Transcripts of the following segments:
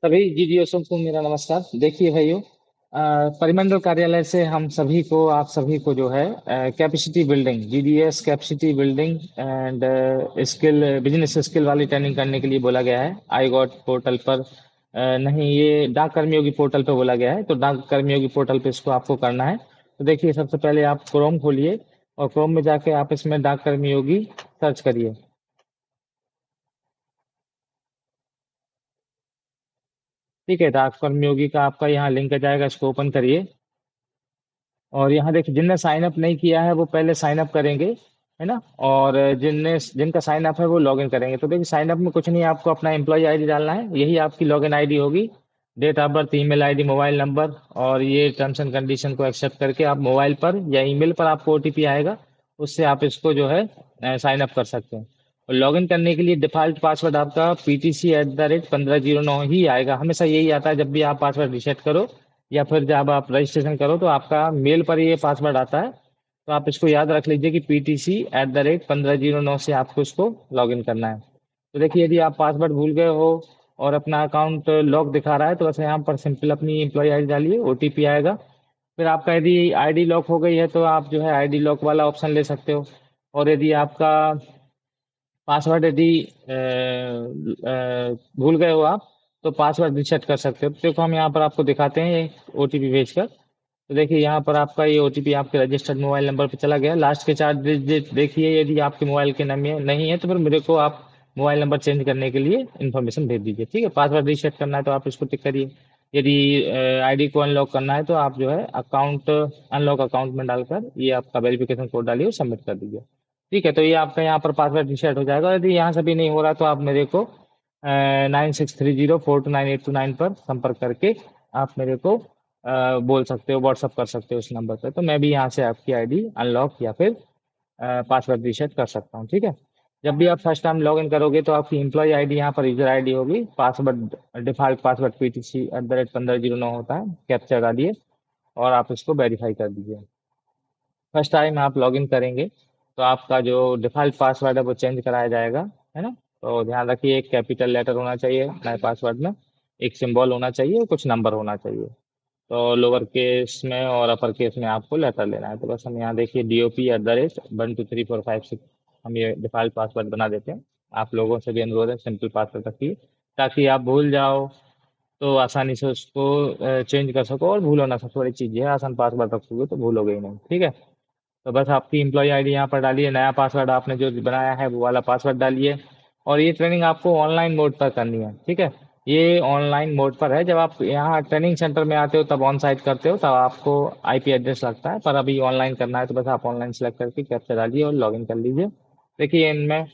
सभी जीडीओ को मेरा नमस्कार। देखिए भाइयों, परिमंडल कार्यालय से हम सभी को, आप सभी को जो है capacity building, GDS capacity building and skill, business skill वाली ट्रेनिंग करने के लिए बोला गया है। आई गॉट पोर्टल पर, नहीं, ये डाक कर्मियों की पोर्टल पे बोला गया है, तो डाक कर्मियों की पोर्टल पे इसको आपको करना है। तो देखिए, सबसे पहले आप क्रोम खोलिए और क्रोम में जाके आप इसमें डाक कर्मयोगी सर्च करिए। ठीक है, डाक कर्मयोगी का आपका यहाँ लिंक आ जाएगा, इसको ओपन करिए। और यहाँ देखिए, जिनने साइन अप नहीं किया है वो पहले साइन अप करेंगे, है ना। और जिनका साइन अप है वो लॉगिन करेंगे। तो देखिए, साइन अप में कुछ नहीं, आपको अपना एम्प्लॉय आईडी डालना है, यही आपकी लॉगिन आईडी होगी। Date of birth, email ID, mobile number, और ये टर्म्स एंड कंडीशन को एक्सेप्ट करके आप मोबाइल पर या ईमेल पर आपको ओटीपी आएगा, उससे आप इसको जो है साइन अप कर सकते हैं। और लॉगिन करने के लिए डिफॉल्ट पासवर्ड आपका PTC@1509 ही आएगा, हमेशा यही आता है जब भी आप पासवर्ड रिसेट करो या फिर जब आप रजिस्ट्रेशन करो, तो आपका मेल पर ये पासवर्ड आता है। तो आप इसको याद रख लीजिए कि PTC@1509 से आपको इसको लॉगिन करना है। तो देखिए, यदि आप पासवर्ड भूल गए हो और अपना अकाउंट लॉक दिखा रहा है, तो बस यहाँ पर सिंपल अपनी एम्प्लॉय आईडी डालिए, ओटीपी आएगा। फिर आपका यदि आईडी लॉक हो गई है तो आप जो है आईडी लॉक वाला ऑप्शन ले सकते हो। और यदि आपका पासवर्ड यदि भूल गए हो आप, तो पासवर्ड रिसेट कर सकते हो। तो देखो, हम यहाँ पर आपको दिखाते हैं ओटीपी भेजकर। तो देखिए, यहाँ पर आपका ये ओटीपी आपके रजिस्टर्ड मोबाइल नंबर पर चला गया। लास्ट के 4 डिजिट देखिए, यदि आपके मोबाइल के नंबर नहीं है तो फिर मेरे को आप मोबाइल नंबर चेंज करने के लिए इन्फॉर्मेशन भेज दीजिए। ठीक है, पासवर्ड रिसेट करना है तो आप इसको टिक करिए। यदि आईडी को अनलॉक करना है तो आप जो है अकाउंट, अनलॉक अकाउंट में डालकर ये आपका वेरिफिकेशन कोड डालिए और सबमिट कर दीजिए। ठीक है, तो ये आपका यहाँ पर पासवर्ड रिसेट हो जाएगा। यदि यहाँ से भी नहीं हो रहा तो आप मेरे को 9630429829 पर संपर्क करके आप मेरे को बोल सकते हो, व्हाट्सअप कर सकते हो उस नंबर पर। तो मैं भी यहाँ से आपकी आईडी अनलॉक या फिर पासवर्ड रीसेट कर सकता हूँ। ठीक है, जब भी आप फर्स्ट टाइम लॉग इन करोगे तो आपकी एम्प्लॉय आईडी यहाँ पर यूजर आईडी होगी, पासवर्ड डिफॉल्ट पासवर्ड PTC@1509 होता है, कैप्चा डालिए और आप इसको वेरीफाई कर दीजिए। फर्स्ट टाइम आप लॉगिन करेंगे तो आपका जो डिफॉल्ट पासवर्ड है वो चेंज कराया जाएगा, है ना। तो ध्यान रखिए, एक कैपिटल लेटर होना चाहिए नए पासवर्ड में, एक सिंबल होना चाहिए, कुछ नंबर होना चाहिए। तो लोअर केस में और अपर केस में आपको लेटर लेना है। तो बस हम यहाँ देखिए DOP@12345 हम ये डिफॉल्ट पासवर्ड बना देते हैं। आप लोगों से भी अनुरोध है, सिंपल पासवर्ड रखिए ताकि आप भूल जाओ तो आसानी से उसको चेंज कर सको और भूलो ना। सबसे बड़ी चीज़ ये है, आसान पासवर्ड रखोगे तो भूलोगे ही नहीं। ठीक है, तो बस आपकी एम्प्लॉय आईडी यहाँ पर डालिए, नया पासवर्ड आपने जो बनाया है वो वाला पासवर्ड डालिए। और ये ट्रेनिंग आपको ऑनलाइन मोड पर करनी है। ठीक है, ये ऑनलाइन मोड पर है। जब आप यहाँ ट्रेनिंग सेंटर में आते हो तब ऑन साइट करते हो तब आपको आईपी एड्रेस लगता है, पर अभी ऑनलाइन करना है तो बस आप ऑनलाइन सेलेक्ट करके कैप्चा डालिए और लॉगिन कर लीजिए। देखिए, इनमें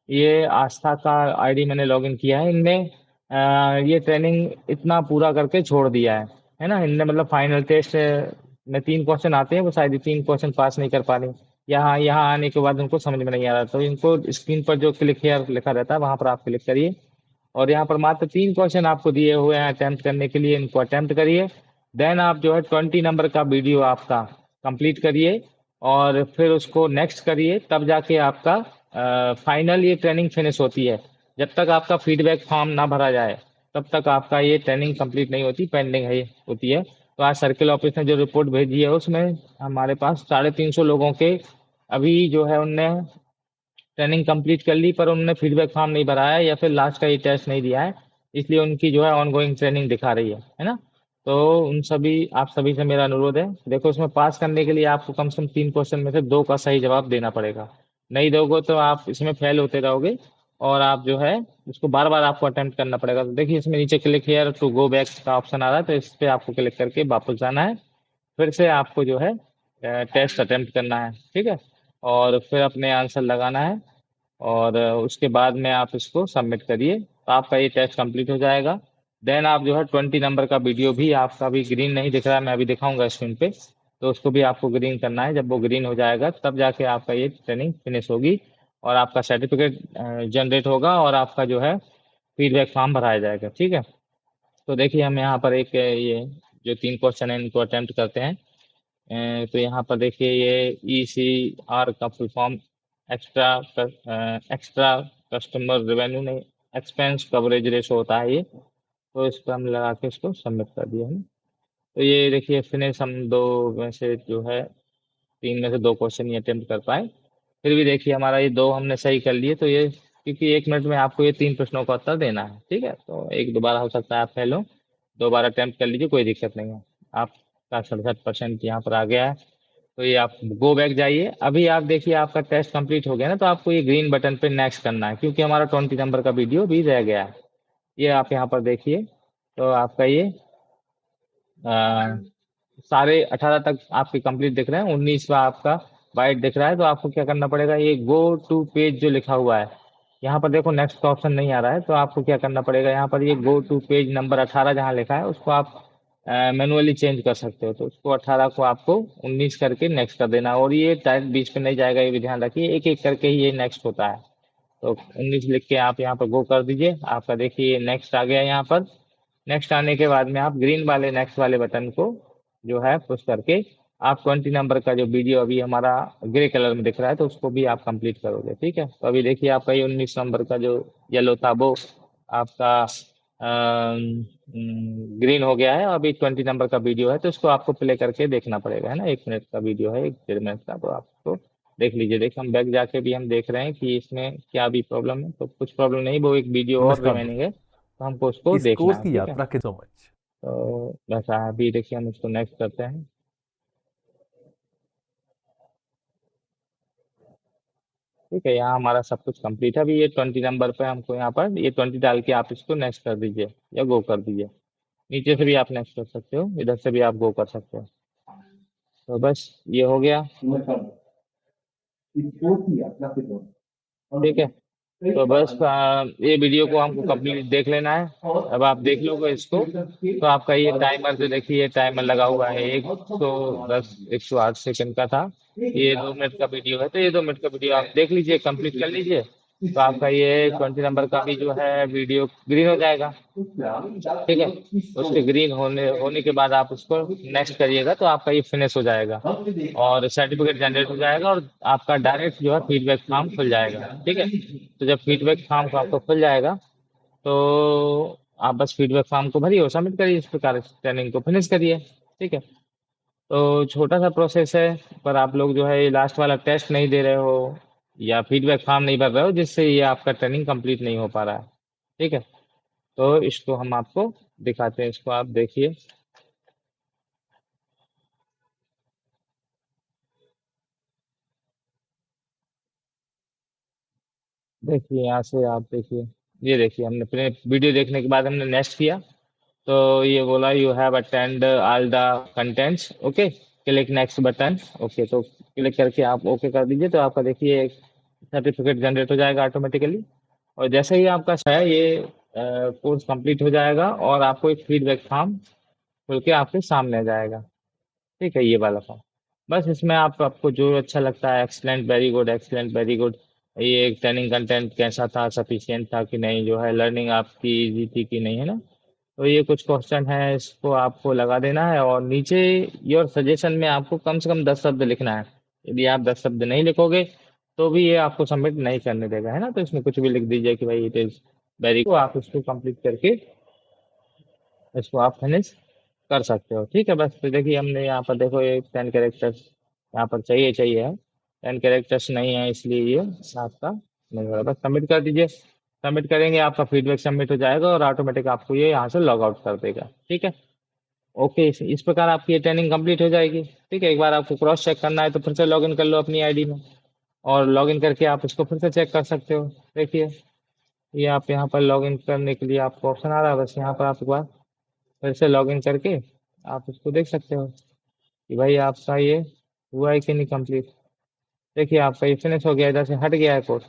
ये आस्था का आईडी मैंने लॉगिन किया है। इनमें ये ट्रेनिंग इतना पूरा करके छोड़ दिया है ना। इनने मतलब फाइनल टेस्ट में 3 क्वेश्चन आते हैं, वो शायद 3 क्वेश्चन पास नहीं कर पा रही। यहाँ यहाँ आने के बाद उनको समझ में नहीं आ रहा, तो इनको स्क्रीन पर जो क्लिक हेयर लिखा रहता है वहां पर आप क्लिक करिए। और यहाँ पर मात्र 3 क्वेश्चन आपको दिए हुए हैं अटेम्प्ट करने के लिए, इनको अटेम्प्ट करिए। देन आप जो है 20 नंबर का वीडियो आपका कंप्लीट करिए और फिर उसको नेक्स्ट करिए, तब जाके आपका फाइनल ये ट्रेनिंग फिनिश होती है। जब तक आपका फीडबैक फॉर्म ना भरा जाए तब तक आपका ये ट्रेनिंग कंप्लीट नहीं होती, पेंडिंग है होती है। तो आज सर्किल ऑफिस ने जो रिपोर्ट भेजी है उसमें हमारे पास 350 लोगों के अभी जो है उनने ट्रेनिंग कंप्लीट कर ली, पर उन्होंने फीडबैक फॉर्म नहीं भरा है या फिर लास्ट का ये टेस्ट नहीं दिया है, इसलिए उनकी जो है ऑनगोइंग ट्रेनिंग दिखा रही है ना। तो उन सभी, आप सभी से मेरा अनुरोध है, देखो इसमें पास करने के लिए आपको कम से कम 3 क्वेश्चन में से 2 का सही जवाब देना पड़ेगा। नहीं दोगे तो आप इसमें फेल होते रहोगे और आप जो है इसको बार बार आपको अटेम्प्ट करना पड़ेगा। तो देखिए, इसमें नीचे click here to go back का ऑप्शन आ रहा है, तो इस पे आपको क्लिक करके वापस जाना है। फिर से आपको जो है टेस्ट अटेम्प्ट करना है। ठीक है, और फिर अपने आंसर लगाना है और उसके बाद में आप इसको सबमिट करिए तो आपका ये टेस्ट कंप्लीट हो जाएगा। देन आप जो है 20 नंबर का वीडियो भी, आपका भी ग्रीन नहीं दिख रहा है, मैं अभी दिखाऊंगा स्क्रीन पे, तो उसको भी आपको ग्रीन करना है। जब वो ग्रीन हो जाएगा तब जाके आपका ये ट्रेनिंग फिनिश होगी और आपका सर्टिफिकेट जनरेट होगा और आपका जो है फीडबैक फॉर्म भराया जाएगा। ठीक है, तो देखिए, हम यहाँ पर एक ये जो 3 क्वेश्चन है इनको अटेम्प्ट करते हैं। तो यहाँ पर देखिए, ये ECR का full form extra extra customer revenue नहीं, एक्सपेंस कवरेज रेशो होता है ये। तो इस पर हम लगा के इसको सबमिट कर दिया है। तो ये देखिए फिनिश, हम दो में से जो है तीन में से दो क्वेश्चन ये अटेम्प्ट कर पाए। फिर भी देखिए हमारा ये दो हमने सही कर लिए। तो ये क्योंकि 1 मिनट में आपको ये 3 प्रश्नों का उत्तर देना है, ठीक है। तो एक दोबारा हो सकता है आप फेल हो, दोबारा अटेम्प्ट कर लीजिए, कोई दिक्कत नहीं है। आपका 67% यहाँ पर आ गया है। तो ये आप गो बैक जाइए। अभी आप देखिए आपका टेस्ट कंप्लीट हो गया ना, तो आपको ये ग्रीन बटन पे नेक्स्ट करना है, क्योंकि हमारा 20 नंबर का वीडियो भी रह गया है। ये आप यहाँ पर देखिए, तो आपका ये सारे 18 तक आपके कंप्लीट दिख रहे हैं, 19वां आपका वाइट दिख रहा है। तो आपको क्या करना पड़ेगा, ये गो टू पेज जो लिखा हुआ है, यहाँ पर देखो नेक्स्ट का ऑप्शन नहीं आ रहा है। तो आपको क्या करना पड़ेगा, यहाँ पर ये गो टू पेज नंबर 18 जहाँ लिखा है उसको आप मैनुअली चेंज कर सकते हो। तो उसको 18 को आपको 19 करके नेक्स्ट कर देना, और ये डायरेक्ट बीच पे नहीं जाएगा, ये भी ध्यान रखिए, एक एक करके ही ये नेक्स्ट होता है। तो 19 लिख के आप यहाँ पर गो कर दीजिए। आपका देखिए नेक्स्ट आ गया यहाँ पर। नेक्स्ट आने के बाद में आप ग्रीन वाले नेक्स्ट वाले बटन को जो है पुश करके आप 20 नंबर का जो वीडियो अभी हमारा ग्रे कलर में दिख रहा है, तो उसको भी आप कंप्लीट करोगे, ठीक है। तो अभी देखिए आपका ये 19 नंबर का जो येलो था वो आपका ग्रीन हो गया है। अभी 20 नंबर का वीडियो है, तो उसको आपको प्ले करके देखना पड़ेगा, है ना। 1 मिनट का वीडियो है, 1 डेढ़ मिनट का, तो आपको देख लीजिए। देखिए हम बैक जाके भी हम देख रहे हैं कि इसमें क्या भी प्रॉब्लम है। तो कुछ प्रॉब्लम नहीं, वो एक वीडियो और नमस्कार रिमेनिंग दोस्तों, है, तो हमको उसको इस देखना कोर्स है, की ठीक है। यात्रा के सो मच। तो बस अभी देखिए हम इसको नेक्स्ट करते हैं। ठीक है, यहाँ हमारा सब कुछ कंप्लीट है। अभी ये 20 नंबर पे हमको यहाँ पर ये 20 डाल के आप इसको नेक्स्ट कर दीजिए या गो कर दीजिए। नीचे से भी आप नेक्स्ट कर सकते हो, इधर से भी आप गो कर सकते हो। तो बस ये हो गया, ठीक है। तो बस ये वीडियो को हमको कंप्लीट देख लेना है। अब आप देख लोगे इसको, तो आपका ये टाइमर जो देखिए टाइमर लगा हुआ है 110 108 सेकंड का था। ये 2 मिनट का वीडियो है, तो ये 2 मिनट का वीडियो आप देख लीजिए, कंप्लीट कर लीजिए। तो आपका ये 20 नंबर का भी जो है वीडियो ग्रीन हो जाएगा, ठीक है। उसके ग्रीन होने होने के बाद आप उसको नेक्स्ट करिएगा, तो आपका ये फिनिश हो जाएगा और सर्टिफिकेट जनरेट हो जाएगा, और आपका डायरेक्ट जो है फीडबैक फॉर्म खुल जाएगा, ठीक है। तो जब फीडबैक फॉर्म को आपको खुल जाएगा, तो आप बस फीडबैक फॉर्म को भरिए और सबमिट करिए, इस प्रकार ट्रेनिंग को फिनिश करिए, ठीक है। तो छोटा सा प्रोसेस है, पर आप लोग जो है ये लास्ट वाला टेस्ट नहीं दे रहे हो या फीडबैक फॉर्म नहीं भर रहे हो, जिससे ये आपका ट्रेनिंग कंप्लीट नहीं हो पा रहा है, ठीक है। तो इसको हम आपको दिखाते हैं, इसको आप देखिए। देखिए यहाँ से आप देखिए, ये देखिए हमने अपने वीडियो देखने के बाद हमने नेक्स्ट किया, तो ये बोला you have attend all the contents, okay, click next button, okay. तो क्लिक करके आप ओके कर दीजिए, तो आपका देखिए एक सर्टिफिकेट जनरेट हो जाएगा ऑटोमेटिकली। और जैसे ही आपका है ये कोर्स कंप्लीट हो जाएगा, और आपको एक फीडबैक फॉर्म खुल के आपके सामने आ जाएगा, ठीक है, ये वाला फॉर्म। बस इसमें आप आपको जो अच्छा लगता है, excellent, very good, excellent, very good, ये ट्रेनिंग कंटेंट कैसा था, सफिशिएंट था कि नहीं, जो है लर्निंग आपकी इजी थी कि नहीं, है ना। तो ये कुछ क्वेश्चन है, इसको आपको लगा देना है, और नीचे योर सजेशन में आपको कम से कम 10 शब्द लिखना है। यदि आप 10 शब्द नहीं लिखोगे, तो भी ये आपको सबमिट नहीं करने देगा, है ना। तो इसमें कुछ भी लिख दीजिए कि भाई इट इज वेरी, तो आप इसको कंप्लीट करके इसको आप फिनिश कर सकते हो, ठीक है। बस तो देखिए हमने यहाँ पर देखो ये 10 कैरेक्टर्स यहाँ पर चाहिए चाहिए है, 10 कैरेक्टर्स नहीं है, इसलिए ये आपका नहीं हो रहा। बस सबमिट कर दीजिए, सबमिट करेंगे आपका फीडबैक सबमिट हो जाएगा, और ऑटोमेटिक आपको ये यहाँ से लॉग आउट कर देगा, ठीक है। ओके, इस प्रकार आपकी ये ट्रेनिंग कंप्लीट हो जाएगी, ठीक है। एक बार आपको क्रॉस चेक करना है तो फिर से लॉग इन कर लो अपनी आईडी में, और लॉग इन करके आप इसको फिर से चेक कर सकते हो। देखिए ये आप यहाँ पर लॉग इन करने के लिए आपको ऑप्शन आ रहा है, बस यहाँ पर आप एक बार फिर से लॉग इन करके आप इसको देख सकते हो कि भाई आपका ये हुआ है कि नहीं कंप्लीट। देखिए आपका ये फिनिश हो गया, इधर से हट गया है कोड,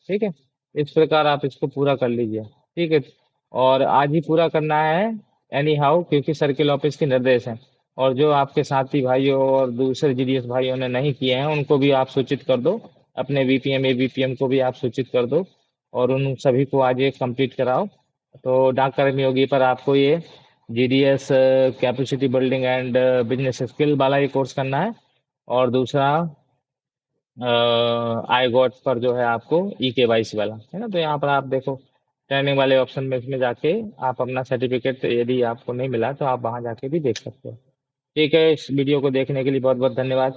ठीक है। इस प्रकार आप इसको पूरा कर लीजिए, ठीक है। और आज ही पूरा करना है एनी हाउ, क्योंकि सर्किल ऑफिस के निर्देश हैं। और जो आपके साथी भाइयों और दूसरे जीडीएस भाइयों ने नहीं किए हैं, उनको भी आप सूचित कर दो, अपने बीपीएम एबीपीएम को भी आप सूचित कर दो, और उन सभी को आज ये कंप्लीट कराओ। तो डाक कर्मी योगी पर आपको ये GDS capacity building and business skill वाला ये कोर्स करना है, और दूसरा आई गॉट पर जो है आपको ई के वाई सी वाला, है ना। तो यहाँ पर आप देखो ट्रेनिंग वाले ऑप्शन में इसमें जाके आप अपना सर्टिफिकेट, यदि आपको नहीं मिला तो आप वहां जाके भी देख सकते हो। ठीक है, इस वीडियो को देखने के लिए बहुत बहुत धन्यवाद।